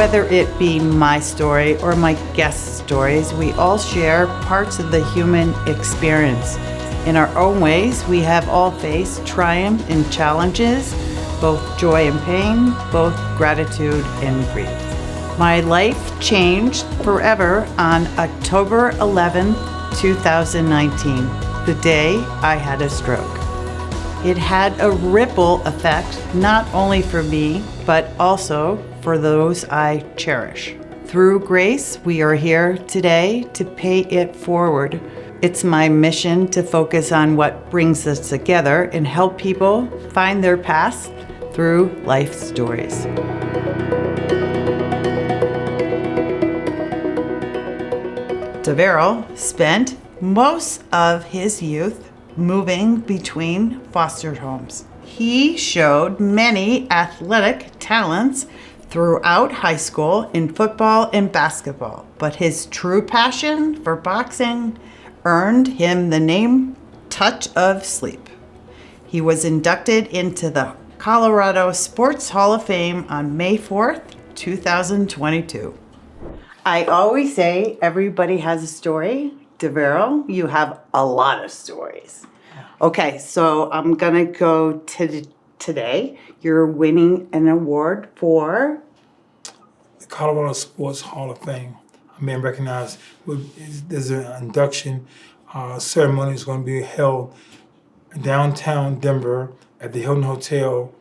Whether it be my story or my guest stories, we all share parts of the human experience. In our own ways, we have all faced triumph and challenges, both joy and pain, both gratitude and grief. My life changed forever on October 11, 2019, the day I had a stroke. It had a ripple effect, not only for me, but also for those I cherish. Through grace, we are here today to pay it forward. It's my mission to focus on what brings us together and help people find their path through life stories. DaVarryl spent most of his youth moving between foster homes. He showed many athletic talents throughout high school in football and basketball, but his true passion for boxing earned him the name Touch of Sleep. He was inducted into the Colorado Sports Hall of Fame on May 4th, 2022. I always say everybody has a story. DaVarryl, you have a lot of stories. Okay, so I'm gonna go to today. You're winning an award for the Colorado Sports Hall of Fame. I'm being recognized. There's an induction ceremony that's going to be held downtown Denver at the Hilton Hotel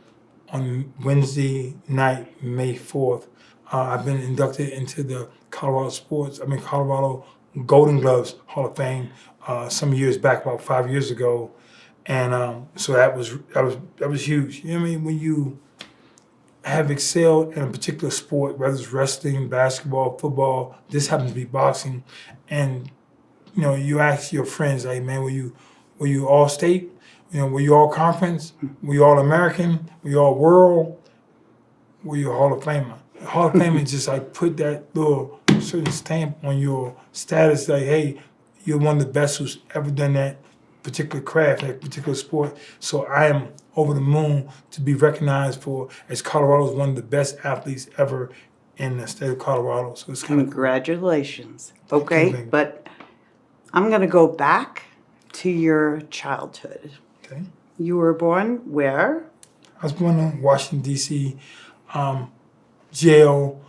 on Wednesday night, May 4th. I've been inducted into the Colorado Golden Gloves Hall of Fame some years back, about 5 years ago, and so that was huge. You know what I mean? When you have excelled in a particular sport, whether it's wrestling, basketball, football, this happens to be boxing, and you know, you ask your friends, like, man, were you all state? You know, were you all conference? Were you all American? Were you all world? Were you a Hall of Famer? Hall of Fame is just like put that little certain stamp on your status, like, hey, you're one of the best who's ever done that particular craft, that particular sport. So I am over the moon to be recognized for, as Colorado's one of the best athletes ever in the state of Colorado. So it's kind of congratulations. Okay, but I'm gonna go back to your childhood. Okay. You were born where? I was born in Washington, D.C. Jail.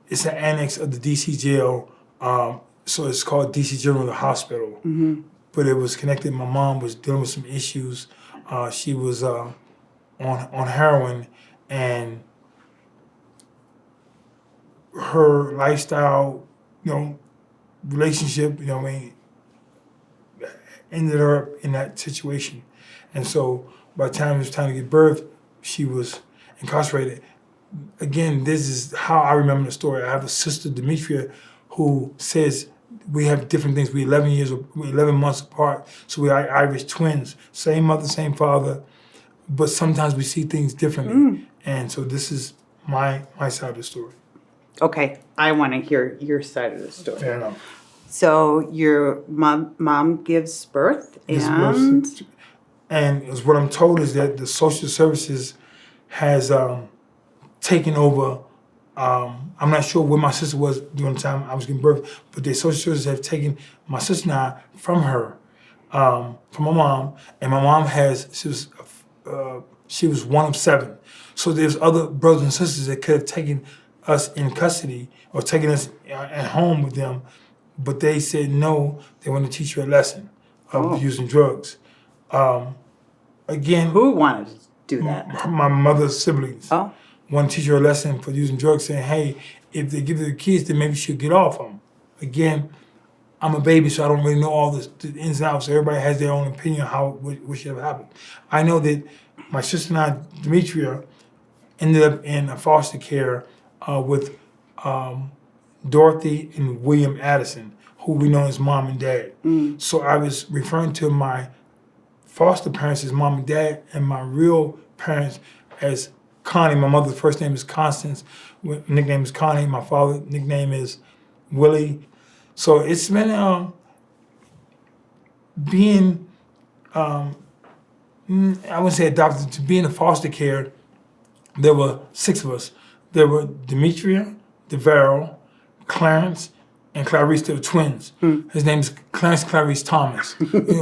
It's an annex of the D.C. jail. So it's called D.C. General Hospital. Mm-hmm. But it was connected. My mom was dealing with some issues. She was on heroin, and her lifestyle, you know, relationship, you know what I mean, ended her up in that situation. And so by the time it was time to give birth, she was incarcerated. Again, this is how I remember the story. I have a sister, Demetria, who says we have different things. We're 11 months apart, so we are Irish twins. Same mother, same father, but sometimes we see things differently. And so this is my side of the story. Okay, I want to hear your side of the story. Fair enough. So your mom gives birth, and what I'm told is that the social services has taken over. I'm not sure where my sister was during the time I was giving birth, but the social services have taken my sister and I from her, from my mom, and my mom she was one of 7. So there's other brothers and sisters that could have taken us in custody or taken us at home with them, but they said no, they want to teach you a lesson of using drugs. Again, who wanted to do that? My mother's siblings. Oh. Want to teach her a lesson for using drugs, saying, hey, if they give it to the kids, then maybe she'll get off them. Again, I'm a baby, so I don't really know all the ins and outs. So everybody has their own opinion on what should have happened. I know that my sister and I, Demetria, ended up in a foster care with Dorothy and William Addison, who we know as mom and dad. So I was referring to my foster parents as mom and dad, and my real parents as Connie. My mother's first name is Constance, nickname is Connie. My father's nickname is Willie. So it's been being, I wouldn't say adopted, to be in the foster care. There were 6 of us. There were Demetria, DaVarryl, Clarence, and Clarice. They were twins. His name is Clarence Clarice Thomas.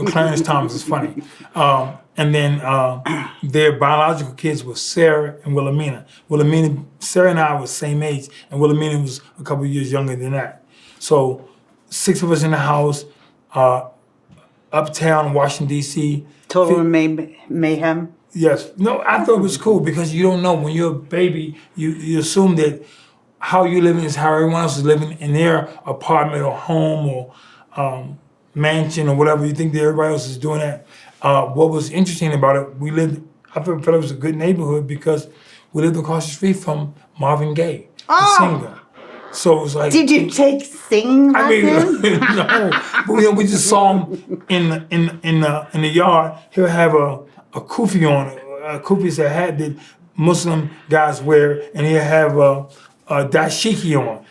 Clarence Thomas is funny. And then their biological kids were Sarah and Wilhelmina. Sarah and I were the same age, and Wilhelmina was a couple of years younger than that. So 6 of us in the house, uptown Washington, D.C. Total mayhem. Yes. No, I thought it was cool because you don't know. When you're a baby, you assume that how you're living is how everyone else is living in their apartment or home or mansion or whatever. You think that everybody else is doing that. What was interesting about it, I felt it was a good neighborhood because we lived across the street from Marvin Gaye, the singer. So it was like. Did you take singing lessons? No, but we just saw him in the yard. He'll have a kufi on. A kufi is a hat that Muslim guys wear, and he'll have a dashiki on.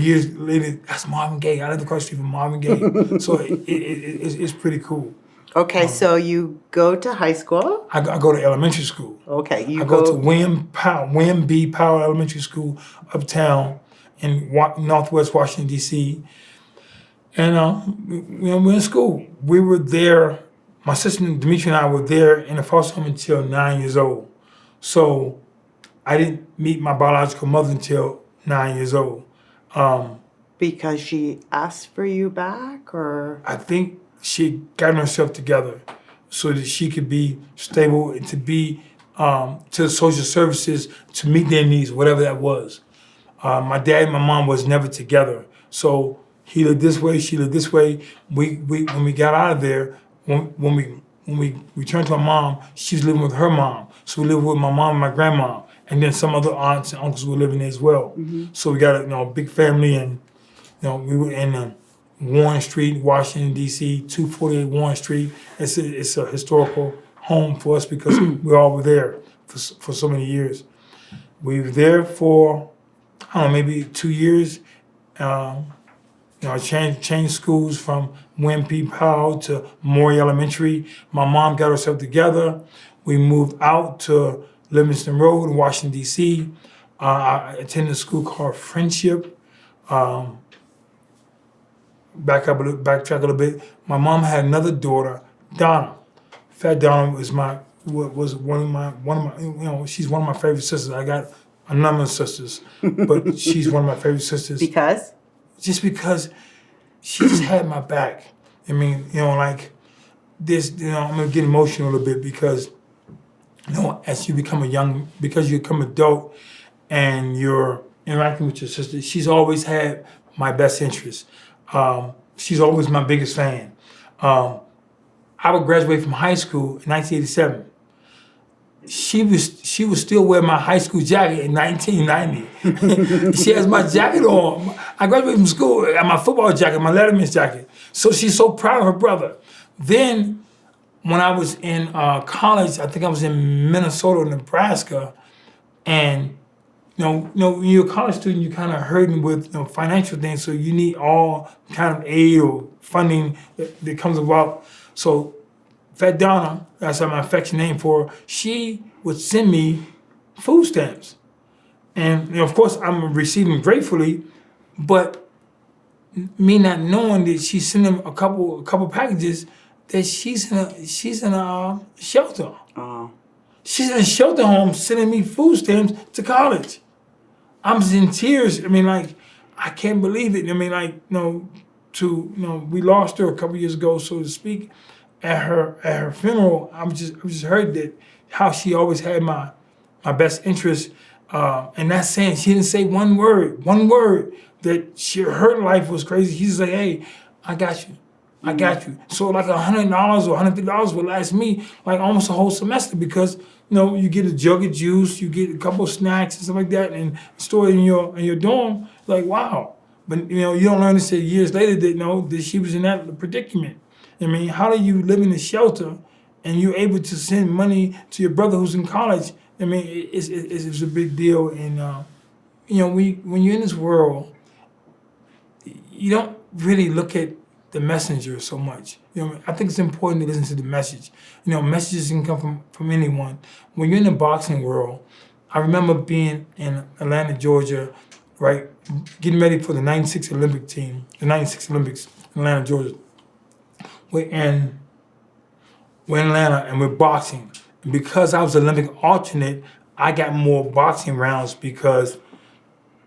Years later, that's Marvin Gaye. I lived across the street from Marvin Gaye. So it's pretty cool. Okay, so you go to high school? I go to elementary school. Okay, I go to William B. Powell Elementary School, uptown in Northwest Washington, D.C. And we're in school. We were there, my sister Demetria and I were there in the foster home until 9 years old. So I didn't meet my biological mother until 9 years old. Because she asked for you back, or? I think she got herself together so that she could be stable and to be to the social services to meet their needs, whatever that was. My dad and my mom was never together. So he lived this way, she lived this way. When we got out of there, when we returned to our mom, she was living with her mom. So we lived with my mom and my grandma. And then some other aunts and uncles were living there as well. Mm-hmm. So we got a big family, and we were in Warren Street, Washington, D.C., 248 Warren Street. It's a historical home for us because we all were there for so many years. We were there for, I don't know, maybe 2 years. I changed schools from William P. Powell to Maury Elementary. My mom got herself together. We moved out to Livingston Road in Washington, D.C. I attended a school called Friendship. Backtrack a little bit. My mom had another daughter, Donna. Fat Donna was one of my she's one of my favorite sisters. I got a number of sisters, but she's one of my favorite sisters. Because? Just because she just had my back. I mean, like this. I'm gonna get emotional a little bit because as you become because you become adult and you're interacting with your sister, she's always had my best interest. She's always my biggest fan. I would graduate from high school in 1987. She was still wearing my high school jacket in 1990. She has my jacket on. I graduated from school and my football jacket, my Letterman's jacket. So she's so proud of her brother. Then when I was in college, I think I was in Minnesota or Nebraska, and when you're a college student, you're kind of hurting with financial things, so you need all kind of aid or funding that comes about. So Fat Donna, that's my affection name for her, she would send me food stamps. And of course I'm receiving gratefully, but me not knowing that she's sending a couple packages, that she's in a shelter. Oh. She's in a shelter home sending me food stamps to college. I'm in tears. I mean, like, I can't believe it. I mean, like, we lost her a couple years ago, so to speak. At her funeral, I just heard that how she always had my best interest, and that's saying she didn't say one word that her life was crazy. She just like, hey, I got you. So like $100 or $150 would last me like almost a whole semester because you get a jug of juice, you get a couple of snacks and stuff like that, and store it in your dorm. Like, wow. But you don't learn this years later that she was in that predicament. I mean, how do you live in a shelter and you're able to send money to your brother who's in college? I mean, it's a big deal. And when you're in this world, you don't really look at the messenger so much. I think it's important to listen to the message. Messages can come from anyone. When you're in the boxing world, I remember being in Atlanta, Georgia, right, getting ready for the '96 Olympic team, the '96 Olympics in Atlanta, Georgia. We're in Atlanta and we're boxing. And because I was Olympic alternate, I got more boxing rounds because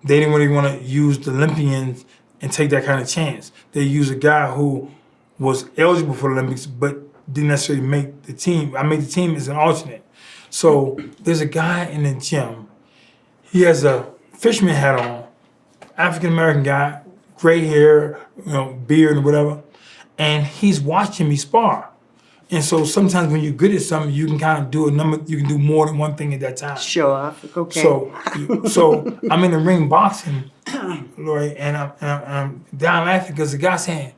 they didn't really want to use the Olympians and take that kind of chance. They used a guy who was eligible for the Olympics but didn't necessarily make the team. I made the team as an alternate. So there's a guy in the gym. He has a fisherman hat on, African American guy, gray hair, beard and whatever, and he's watching me spar. And so sometimes when you're good at something, you can kind of do you can do more than one thing at that time. Show off. Okay. So I'm in the ring boxing, Lori, and I'm down laughing because the guy's saying,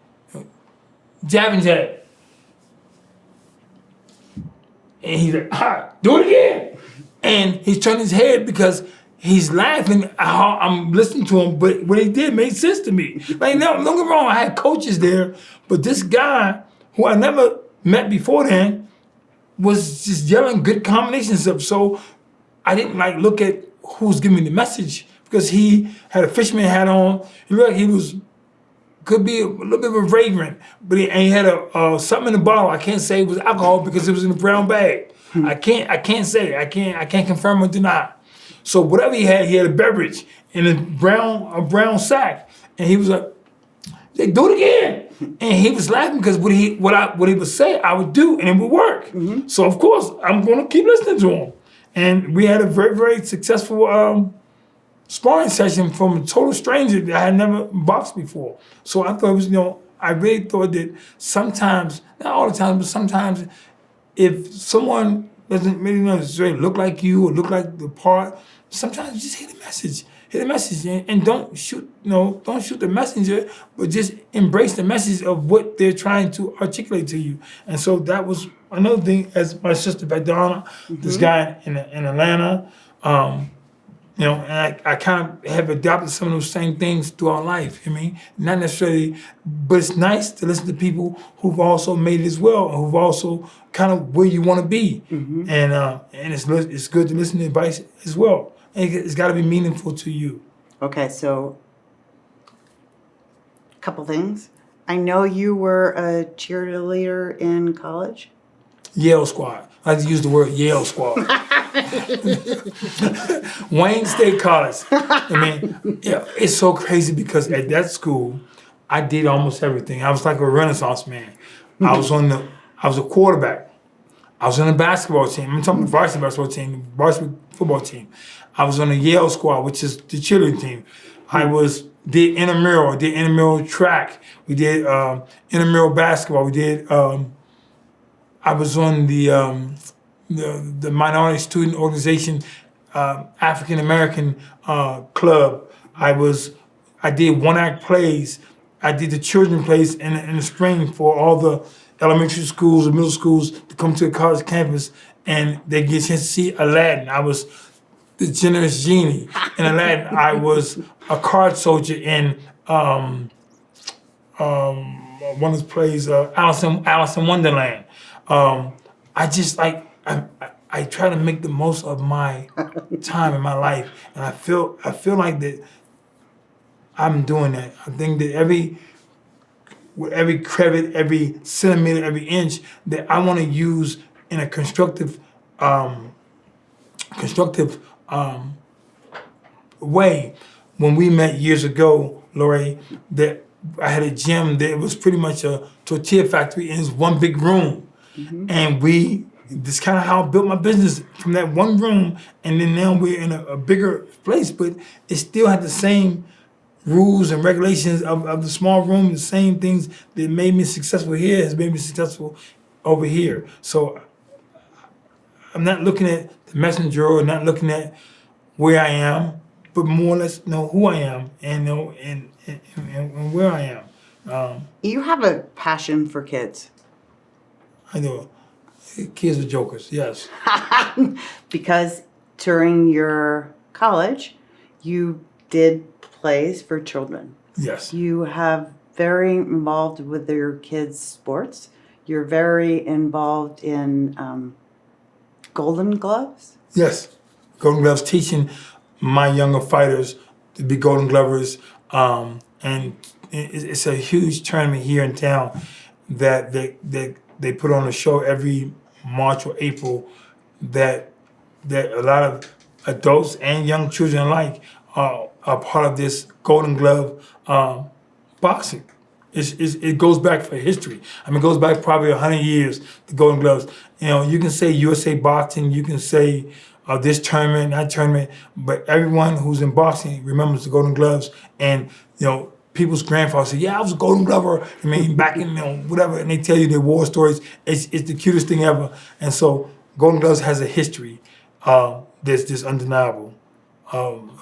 jab and jab. And he's like, do it again. And he's turning his head because he's laughing. I'm listening to him, but what he did made sense to me. Like, no, don't get me wrong, I had coaches there, but this guy, who I never met before then, was just yelling good combinations up. So I didn't look at who's giving me the message because he had a fisherman hat on. He looked like he could be a little bit of a vagrant, but he had something in the bottle. I can't say it was alcohol because it was in a brown bag. I can't say. I can't confirm or deny. So whatever he had a beverage in a brown sack, and he was like, do it again. And he was laughing because what he would say, I would do, and it would work. Mm-hmm. So of course, I'm going to keep listening to him. And we had a very, very successful sparring session from a total stranger that I had never boxed before. So I thought it was, I really thought that sometimes, not all the time, but sometimes if someone doesn't really necessarily look like you or look like the part, sometimes just hit a message. Hit the message and don't shoot the messenger, but just embrace the message of what they're trying to articulate to you. And so that was another thing. As my sister Badonna, this guy in Atlanta, and I kind of have adopted some of those same things throughout life. I mean, not necessarily, but it's nice to listen to people who've also made it as well, who've also kind of where you want to be, and it's good to listen to advice as well. It's got to be meaningful to you. Okay, so a couple things. I know you were a cheerleader in college. Yale squad. I like to use the word Yale squad. Wayne State College. I mean, it's so crazy because at that school, I did almost everything. I was like a Renaissance man. I was a quarterback. I was on the basketball team. I'm talking varsity basketball team, varsity football team. I was on the Yale squad, which is the cheerleading team. I did intramural track. We did intramural basketball. We did. I was on the minority student organization, African American club. I did one-act plays. I did the children plays in the spring for all the elementary schools and middle schools to come to the college campus, and they get a chance to see Aladdin. I was the generous genie in Aladdin. I was a card soldier in one of the plays, Alice in Wonderland. I try to make the most of my time in my life, and I feel like that I'm doing that. I think that every credit, every centimeter, every inch that I want to use in a constructive way. When we met years ago, Lori, that I had a gym that was pretty much a tortilla factory, and it's one big room, and this kind of how I built my business from that one room, and then now we're in a bigger place, but it still had the same rules and regulations of the small room, the same things that made me successful here has made me successful over here. So I'm not looking at the messenger or not looking at where I am, but more or less know who I am and know and where I am. You have a passion for kids. I know. Kids are jokers, yes. Because during your college, you did plays for children. Yes. You have very involved with your kids' sports. You're very involved in Golden Gloves. Yes. Golden Gloves, teaching my younger fighters to be Golden Glovers. And it's a huge tournament here in town that they put on a show every March or April that a lot of adults and young children alike are part of this Golden Glove boxing. It goes back for history. I mean, it goes back probably 100 years, the Golden Gloves. You know, you can say USA Boxing, you can say this tournament, that tournament, but everyone who's in boxing remembers the Golden Gloves. And, you know, people's grandfathers say, yeah, I was a Golden Glover. I mean, back in, you know, whatever, and they tell you their war stories. It's the cutest thing ever. And so Golden Gloves has a history that's just undeniable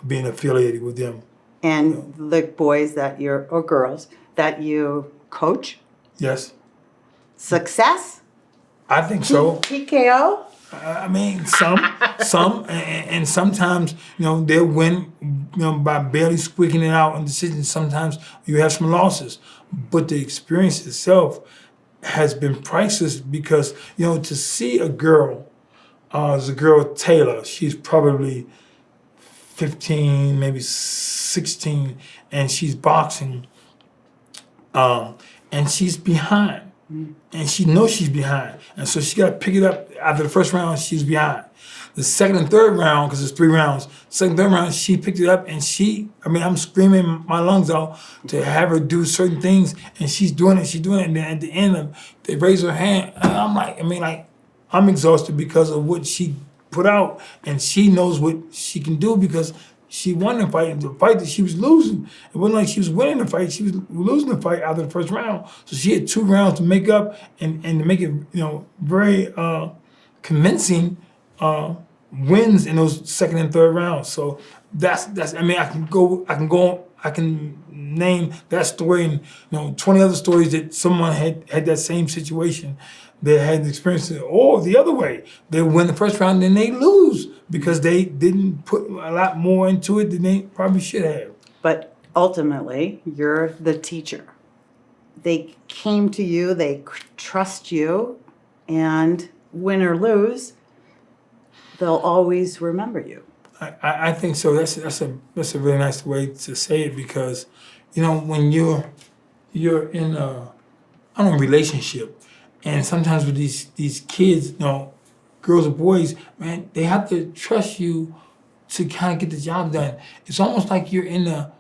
being affiliated with them. And the boys or girls that you coach? Yes. Success? I think so. TKO? I mean, some, and sometimes, you know, they'll win, you know, by barely squeaking it out in decisions. Sometimes you have some losses, but the experience itself has been priceless because, you know, to see a girl, there's a girl, Taylor, she's probably 15, maybe 16, and she's boxing, and she's behind. And she knows she's behind. And so she got to pick it up. After the first round, she's behind. The second and third round, because it's 3 rounds, second, third round, she picked it up and I'm screaming my lungs out to have her do certain things. And she's doing it. And then at the end, they raise her hand. And I'm exhausted because of what she put out. And she knows what she can do because she won the fight. And the fight that she was losing, it wasn't like she was winning the fight. She was losing the fight after the first round. So she had 2 rounds to make up and to make it, you know, very convincing wins in those second and third rounds. So that's. I mean, I can name that story and, you know, 20 other stories that someone had that same situation. They had experienced it, or the other way. They win the first round, then they lose because they didn't put a lot more into it than they probably should have. But ultimately, you're the teacher. They came to you, they trust you, and win or lose, they'll always remember you. I think so. That's a really nice way to say it because, you know, when you're in a relationship. And sometimes with these kids, you know, girls or boys, man, they have to trust you to kind of get the job done. It's almost like you're in the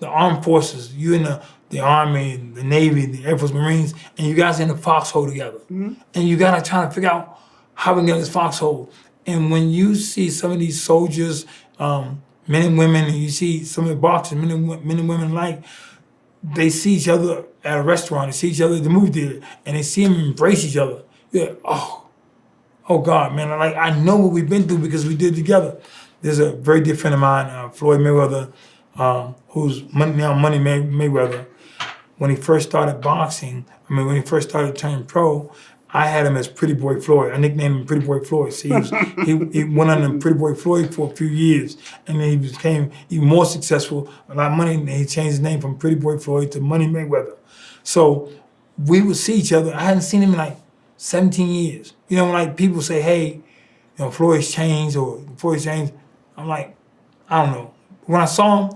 armed forces. You're in the Army, the Navy, the Air Force, Marines, and you guys are in the foxhole together. Mm-hmm. And you got to try to figure out how we can get in this foxhole. And when you see some of these soldiers, men and women, and you see some of the boxers, men and women alike, they see each other at a restaurant, they see each other at the movie theater, and they see them embrace each other. Yeah, oh God, man, I know what we've been through because we did it together. There's a very dear friend of mine, Floyd Mayweather, who's now Money Mayweather. When he first started boxing, when he first started turning pro, I had him as Pretty Boy Floyd. I nicknamed him Pretty Boy Floyd. See, he went under Pretty Boy Floyd for a few years, and then he became even more successful, a lot of money, and he changed his name from Pretty Boy Floyd to Money Mayweather. So we would see each other. I hadn't seen him in like 17 years. You know, when like people say, hey, you know, Floyd's changed or Floyd's changed, I'm like, I don't know. When I saw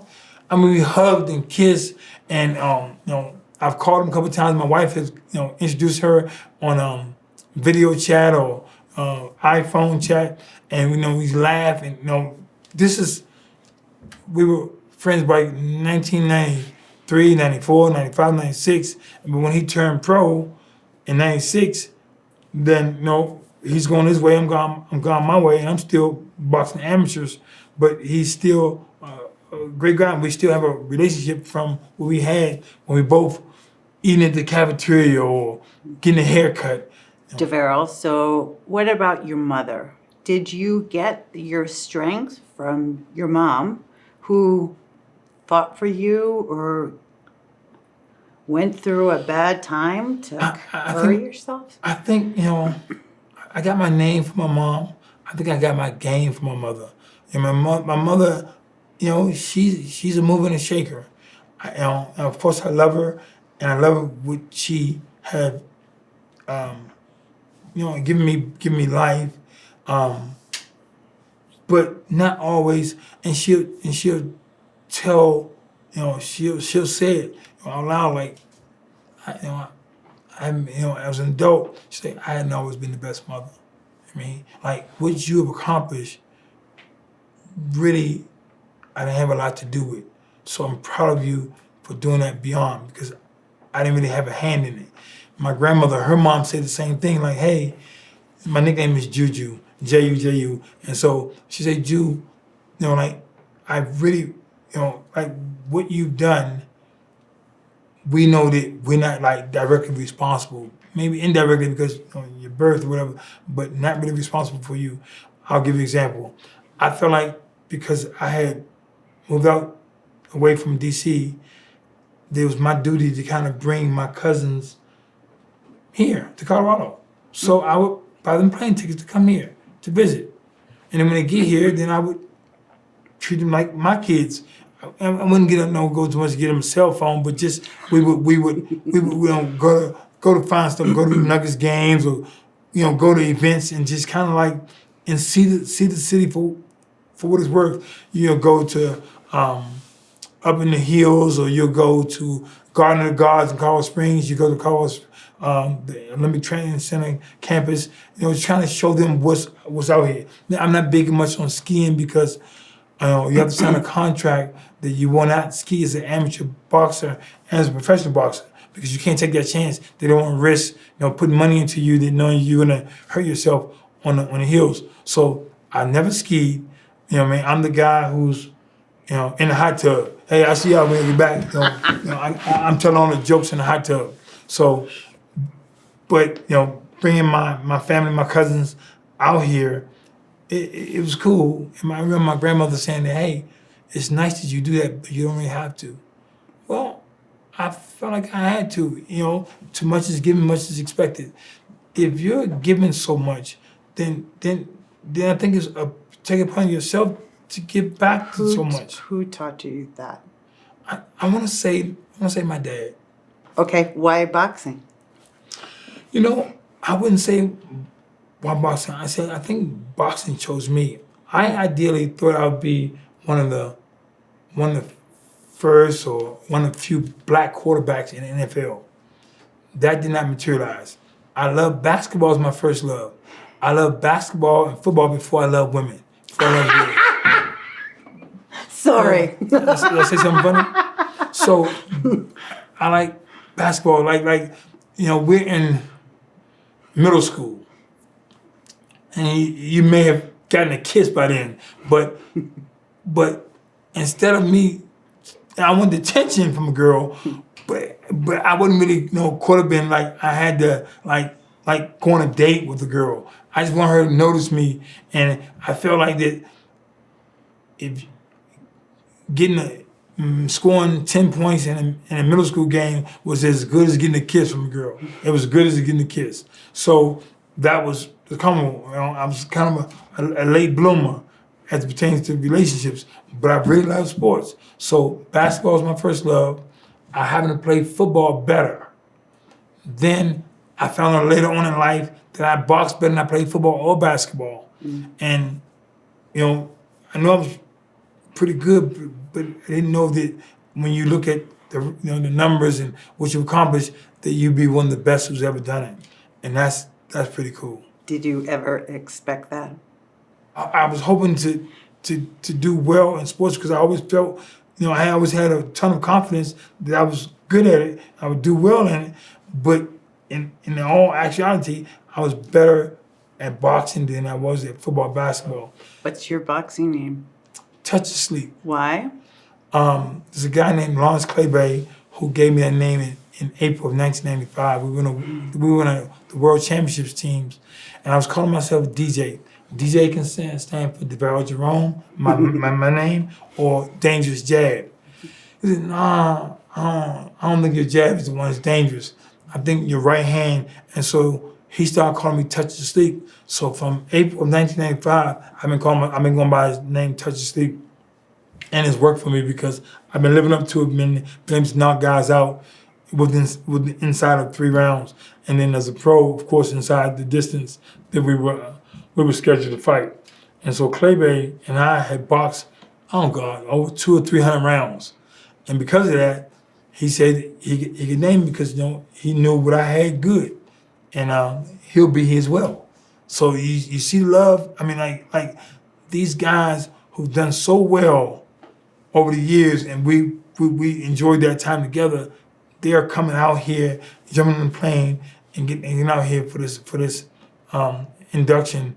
him, we hugged and kissed, and you know, I've called him a couple of times. My wife has, you know, introduced her on video chat or iPhone chat, and you know, we laugh, and you know, we were friends by 1993, 94, 95, 96, but when he turned pro in 96, then you know, he's going his way, I'm going my way, and I'm still boxing amateurs, but he's still a great guy. We still have a relationship from what we had when we both eating at the cafeteria or getting a haircut. DaVarryl, so what about your mother? Did you get your strength from your mom, who fought for you or went through a bad time to hurry yourself? I think, you know, I got my name from my mom. I think I got my game from my mother. And my mother, you know, she's a mover and a shaker. You know, and of course I love her, and I love what she had, you know, given me life. but not always. And she'll tell, she'll say it out loud, like, as an adult, she say, I hadn't always been the best mother. I mean, like, what you have accomplished, really, I didn't have a lot to do with. So I'm proud of you for doing that beyond, because I didn't really have a hand in it. My grandmother, her mom said the same thing, like, hey, my nickname is Juju, J-U-J-U. And so she said, Ju, like, I really, like, what you've done, we know that we're not, like, directly responsible. Maybe indirectly because your birth or whatever, but not really responsible for you. I'll give you an example. I felt like because I had moved out away from D.C., it was my duty to kind of bring my cousins here to Colorado. So I would buy them plane tickets to come here to visit. And then when they get here, then I would treat them like my kids. I wouldn't go too much to get them a cell phone, but just we would go to find stuff, go to Nuggets games, or go to events and just kind of like and see the city for what it's worth. Go to up in the hills, or you'll go to Garden of the Gods in Colorado Springs. You go to Colorado, the Olympic Training Center campus. Just trying to show them what's out here. Now, I'm not big much on skiing because you have to sign a contract that you will not ski as an amateur boxer and as a professional boxer, because you can't take that chance. They don't want to risk, putting money into you that knowing you're gonna hurt yourself on the hills. So I never skied. I'm the guy who's, in the hot tub. Hey, I see y'all when you get back. I'm telling all the jokes in the hot tub. So, but bringing my family, my cousins out here, it was cool. And I remember my grandmother saying that, hey, it's nice that you do that, but you don't really have to. Well, I felt like I had to. Too much is given, much is expected. If you're given so much, then I think it's take it upon yourself to give back to so much. Who taught you that? I want to say my dad. Okay, why boxing? I wouldn't say why boxing. I think boxing chose me. I ideally thought I would be one of the first or one of the few black quarterbacks in the NFL. That did not materialize. I love basketball as my first love. I love basketball and football before I love women. Sorry. Did I say something funny? So I like basketball. Like we're in middle school, and you may have gotten a kiss by then, but instead of me, I wanted attention from a girl, but I wasn't really caught up in like I had to like go on a date with a girl. I just want her to notice me, and I felt like that if scoring 10 points in a middle school game was as good as getting a kiss from a girl. It was as good as getting a kiss. So that was the common. I was kind of a late bloomer as it pertains to relationships, but I really love sports. So basketball was my first love. I happened to play football better. Then I found out later on in life that I boxed better than I played football or basketball. And, I know I was pretty good, but I didn't know that when you look at the numbers and what you accomplished, that you'd be one of the best who's ever done it. And that's pretty cool. Did you ever expect that? I was hoping to do well in sports because I always felt, I always had a ton of confidence that I was good at it. I would do well in it. But in all actuality, I was better at boxing than I was at football, basketball. What's your boxing name? Touch of Sleep. Why? There's a guy named Lawrence Claybay who gave me that name in April of 1995. We won the World Championships teams, and I was calling myself DJ. DJ can stand for DaVarryl Jerome, my name, or Dangerous Jab. He said, nah, I don't think your jab is the one that's dangerous. I think your right hand. And so he started calling me Touch of Sleep. So from April of 1995, I've been going by his name Touch of Sleep. And it's worked for me because I've been living up to it, been able to knock guys out inside of 3 rounds. And then as a pro, of course, inside the distance that we were scheduled to fight. And so Clay Bay and I had boxed, oh God, over 200 or 300 rounds. And because of that, he said he could name me because he knew what I had good, and he'll be here as well. So you see love. I mean, like these guys who've done so well over the years, and we enjoyed that time together. They are coming out here, jumping on the plane, and getting out here for this induction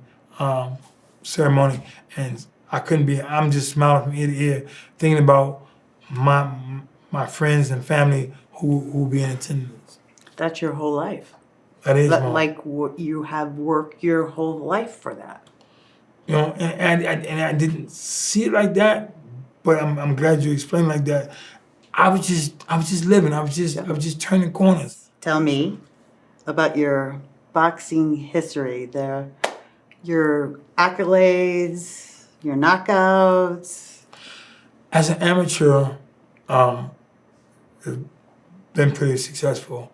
ceremony. And I'm just smiling from ear to ear, thinking about my friends and family who will be in attendance. That's your whole life. That is you have worked your whole life for that. And I didn't see it like that, but I'm glad you explained like that. I was just living. I was just turning corners. Tell me about your boxing history. Your accolades, your knockouts. As an amateur, been pretty successful.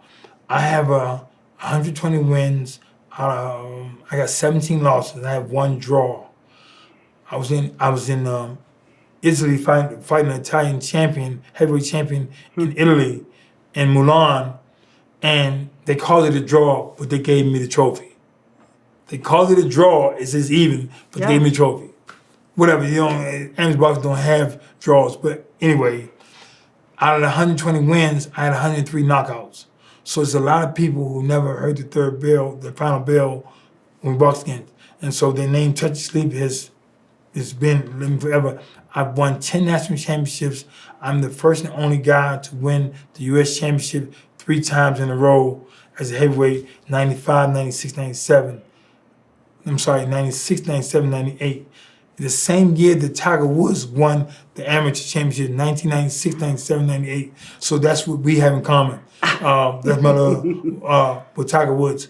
I have 120 wins. I got 17 losses. I have 1 draw. I was in Italy fighting an Italian champion, heavyweight champion in Italy, in Milan, and they called it a draw, but they gave me the trophy. They called it a draw. It says even, but they gave me the trophy. Whatever, amateur boxers don't have draws, but anyway, out of the 120 wins, I had 103 knockouts. So there's a lot of people who never heard the third bell, the final bell, when we boxed against. And so their name, Touch of Sleep, has been living forever. I've won 10 national championships. I'm the first and only guy to win the U.S. championship 3 times in a row as a heavyweight, 95, 96, 97. I'm sorry, 96, 97, 98. The same year that Tiger Woods won the amateur championship, 1996, 97, 98. So that's what we have in common. That's my love with Tiger Woods.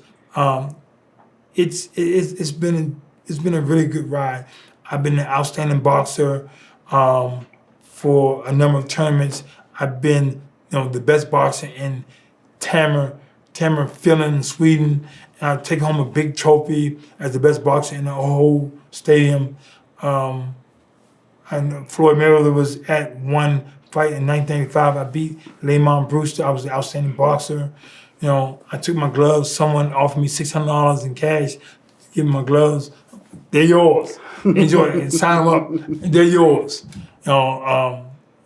It's been a really good ride. I've been an outstanding boxer for a number of tournaments. I've been the best boxer in Tammer, Finland, Sweden. And I've taken home a big trophy as the best boxer in the whole stadium. And Floyd Mayweather was at one fight in 1995. I beat Lamont Brewster. I was an outstanding boxer. I took my gloves. Someone offered me $600 in cash. Give me my gloves. They're yours. Enjoy it and sign them up. They're yours.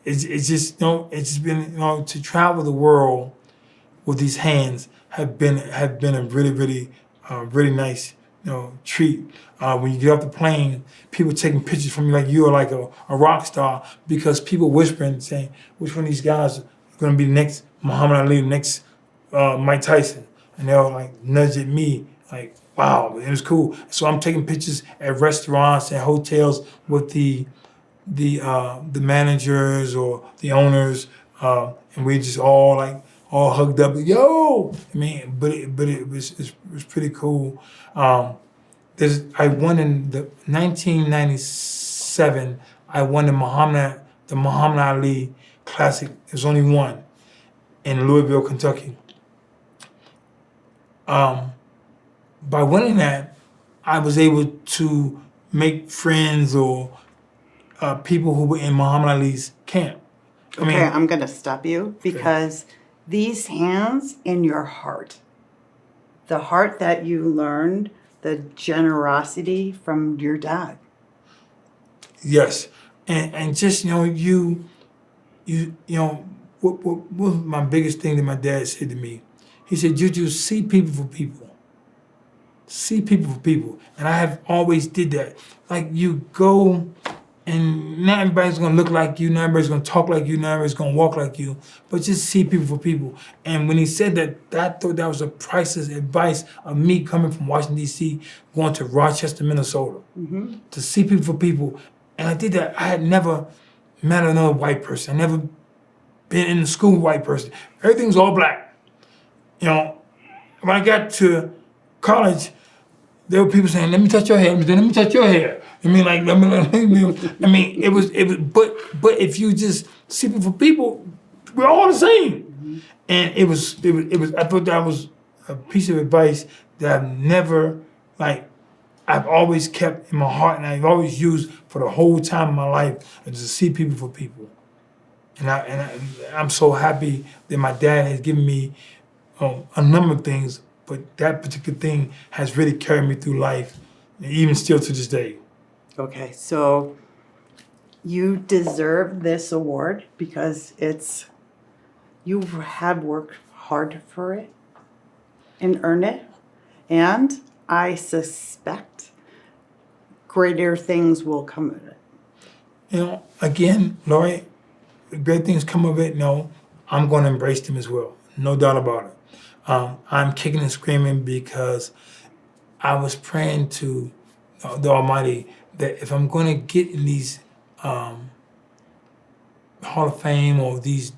It's just been to travel the world with these hands have been a really nice treat. When you get off the plane, people taking pictures from you like you are like a rock star because people whispering saying which one of these guys is going to be the next Muhammad Ali, the next Mike Tyson, and they'll like nudge at me like, wow, it was cool. So I'm taking pictures at restaurants and hotels with the managers or the owners, and we just all hugged up. Yo, I mean, but it was pretty cool. I won in the 1997. I won the Muhammad Ali Classic. There's only one in Louisville, Kentucky. By winning that, I was able to make friends or people who were in Muhammad Ali's camp. Okay, I'm going to stop you because these hands in your heart, the heart that you learned, the generosity from your dad. Yes, and just what was my biggest thing that my dad said to me? He said, "Juju, see people for people. See people for people." And I have always did that. Like you go, and not everybody's gonna look like you, not everybody's gonna talk like you, not everybody's gonna walk like you, but just see people for people. And when he said that, I thought that was a priceless advice of me coming from Washington, D.C., going to Rochester, Minnesota, to see people for people. And I did that. I had never met another white person. I never been in the school with a white person. Everything's all black. When I got to college, there were people saying, "Let me touch your hair." Let me touch your hair. I mean, like, it was. But if you just see people for people, we're all the same. And it was. I thought that was a piece of advice that I've never I've always kept in my heart, and I've always used for the whole time of my life, is to see people for people. I'm so happy that my dad has given me a number of things, but that particular thing has really carried me through life, even still to this day. Okay, so you deserve this award because you have worked hard for it and earned it, and I suspect greater things will come of it. You know, again, Lori, great things come of it. No, I'm going to embrace them as well. No doubt about it. I'm kicking and screaming because I was praying to the Almighty that if I'm going to get in these Hall of Fame or these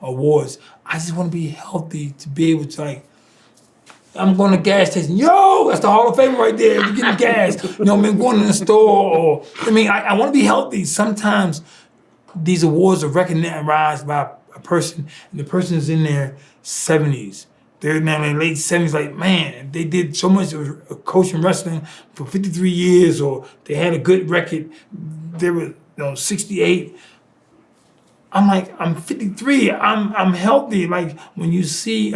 awards, I just want to be healthy to be able to, like, I'm going to gas station. Yo, that's the Hall of Fame right there. We're getting gas. You know, I mean, going in the store. Or I want to be healthy. Sometimes these awards are recognized by a person, and the person is in their 70s. They're now in their late 70s, like, man, they did so much coaching wrestling for 53 years, or they had a good record. They were 68. I'm like, I'm 53. I'm healthy. Like, when you see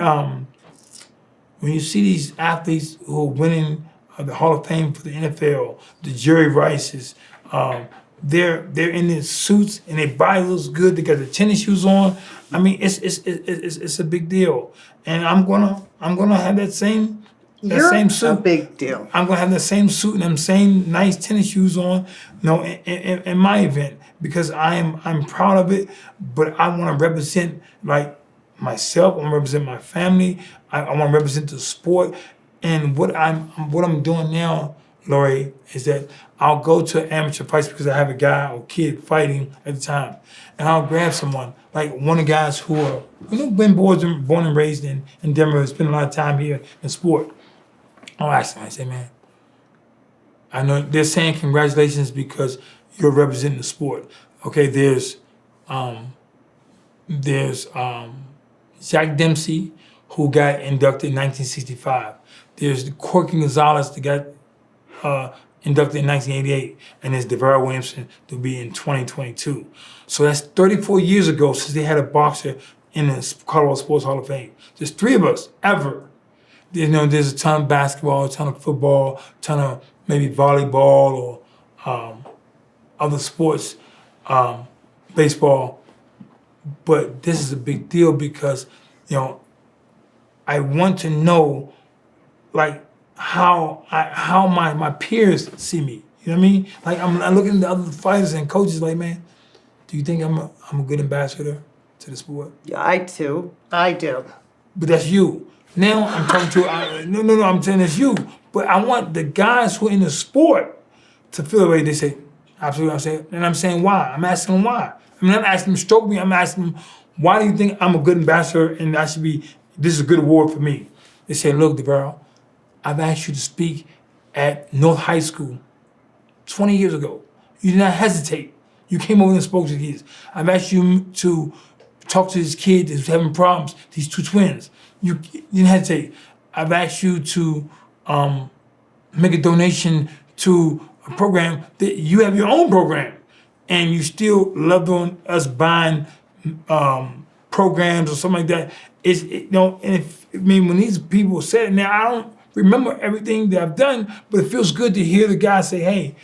these athletes who are winning the Hall of Fame for the NFL, the Jerry Rices, they're in their suits and their body looks good. They got the tennis shoes on. I mean, it's a big deal, and I'm gonna have that same suit. A big deal. I'm gonna have that same suit and them same nice tennis shoes on, in my event, because I'm proud of it. But I want to represent, like, myself. I want to represent my family. I want to represent the sport. And what I'm doing now, Lori, is that I'll go to amateur fights because I have a guy or kid fighting at the time, and I'll grab someone, like one of the guys who are been born and raised in Denver, spent a lot of time here in sport. I'll ask him. I say, man, I know they're saying congratulations because you're representing the sport. Okay, there's Jack Dempsey, who got inducted in 1965. There's Corken Gonzalez that got inducted in 1988, and there's DaVarryl Williamson to be in 2022. So that's 34 years ago since they had a boxer in the Colorado Sports Hall of Fame. There's 3 of us ever. There's a ton of basketball, a ton of football, a ton of maybe volleyball or other sports, baseball. But this is a big deal because, I want to know, like, how my peers see me. You know what I mean? Like, I'm looking at the other fighters and coaches like, man, do you think I'm a good ambassador to the sport? Yeah, I do. But that's you. Now I'm talking to, no, I'm saying it's you. But I want the guys who are in the sport to feel the way they say, absolutely, I'm saying why. I'm asking them why. I'm not asking them to stroke me. I'm asking them, why do you think I'm a good ambassador and this is a good award for me? They say, look, DaVarryl, I've asked you to speak at North High School 20 years ago. You did not hesitate. You came over and spoke to the kids. I've asked you to talk to this kid who's having problems, these 2 twins. You didn't hesitate. I've asked you to make a donation to a program that you have your own program, and you still love on us buying programs or something like that. When these people said it now, I don't remember everything that I've done, but it feels good to hear the guy say, hey,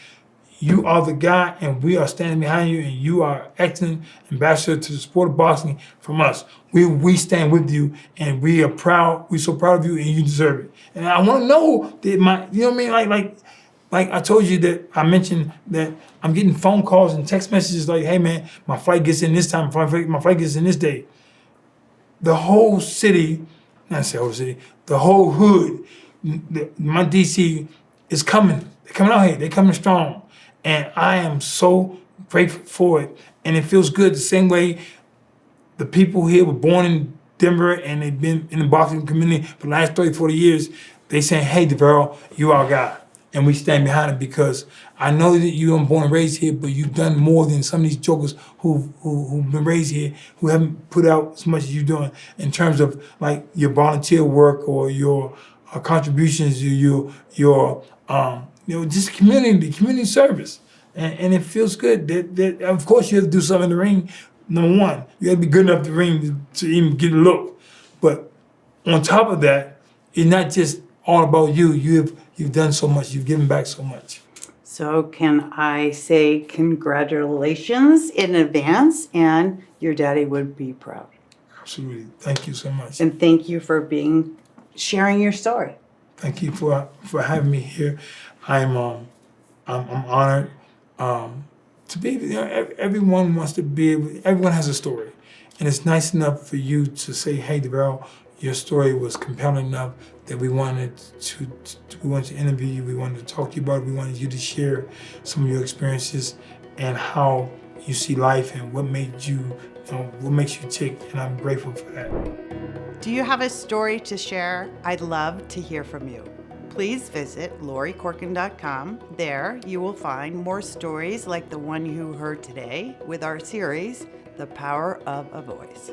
you are the guy, and we are standing behind you, and you are excellent ambassador to the sport of boxing from us. We stand with you, and we are proud. We're so proud of you, and you deserve it. And I want to know that like I told you that I mentioned that I'm getting phone calls and text messages like, hey man, my flight gets in this time, my flight gets in this day. The whole city, not say whole city, the whole hood, my DC is coming. They're coming out here. They're coming strong. And I am so grateful for it. And it feels good the same way the people here were born in Denver and they've been in the boxing community for the last 30, 40 years. They saying, hey, DaVarryl, you our guy. And we stand behind it because I know that you were born and raised here, but you've done more than some of these jokers who've been raised here, who haven't put out as much as you're doing in terms of like your volunteer work or your contributions, just community service, and it feels good. That of course you have to do something in the ring. Number one, you have to be good enough to ring to even get a look. But on top of that, it's not just all about you. You've done so much. You've given back so much. So can I say congratulations in advance, and your daddy would be proud. Absolutely. Thank you so much. And thank you for sharing your story. Thank you for having me here. I'm honored to be. Everyone wants to be able. Everyone has a story, and it's nice enough for you to say, "Hey, DaVarryl, your story was compelling enough that we wanted to interview you. We wanted to talk to you about it. We wanted you to share some of your experiences and how you see life and what made you, what makes you tick." And I'm grateful for that. Do you have a story to share? I'd love to hear from you. Please visit LoriCorken.com. There you will find more stories like the one you heard today with our series, The Power of a Voice.